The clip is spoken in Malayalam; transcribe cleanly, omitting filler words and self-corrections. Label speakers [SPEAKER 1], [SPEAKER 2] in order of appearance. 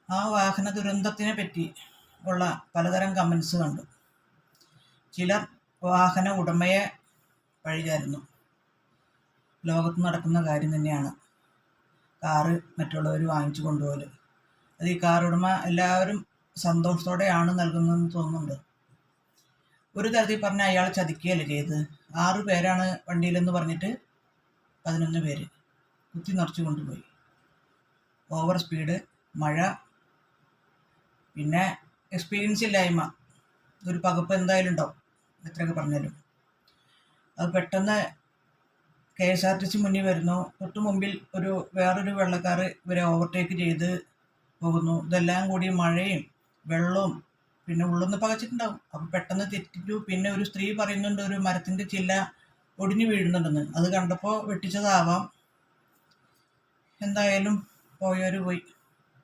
[SPEAKER 1] ആ വാഹന ദുരന്തത്തിനെ പറ്റി ഉള്ള പലതരം കമൻസ് കണ്ടു. ചിലർ വാഹന ഉടമയെ പഴിചാരുന്നു. ലോകത്ത് നടക്കുന്ന കാര്യം തന്നെയാണ് കാറ് മറ്റുള്ളവർ വാങ്ങിച്ചു കൊണ്ടുപോകൽ. അത് ഈ കാർ ഉടമ എല്ലാവരും സന്തോഷത്തോടെയാണ് നൽകുന്നതെന്ന് തോന്നുന്നുണ്ട്. ഒരു തരത്തിൽ പറഞ്ഞാൽ അയാൾ ചതിക്കുകയല്ലേ ചെയ്ത്. 6 പേരാണ് വണ്ടിയിലെന്ന് പറഞ്ഞിട്ട് 11 പേര് കുത്തി നിറച്ച് കൊണ്ടുപോയി. ഓവർ സ്പീഡ്, മഴ, പിന്നെ എക്സ്പീരിയൻസ് ഇല്ലായ്മ, ഒരു പകപ്പ് എന്തായാലും ഉണ്ടാവും എത്രയൊക്കെ പറഞ്ഞാലും. അത് പെട്ടെന്ന് KSRTC മുന്നിൽ വരുന്നു, തൊട്ട് മുമ്പിൽ വേറൊരു വെള്ളക്കാർ ഇവരെ ഓവർടേക്ക് ചെയ്ത് പോകുന്നു. ഇതെല്ലാം കൂടി മഴയും വെള്ളവും പിന്നെ ഉള്ളൊന്ന് പകച്ചിട്ടുണ്ടാവും. അപ്പം പെട്ടെന്ന് തെറ്റിട്ടു. പിന്നെ ഒരു സ്ത്രീ പറയുന്നുണ്ട് ഒരു മരത്തിൻ്റെ ചില്ല ഒടിഞ്ഞു വീഴുന്നുണ്ടെന്ന്. അത് കണ്ടപ്പോൾ വെട്ടിച്ചതാവാം. എന്തായാലും പോയവർ പോയി.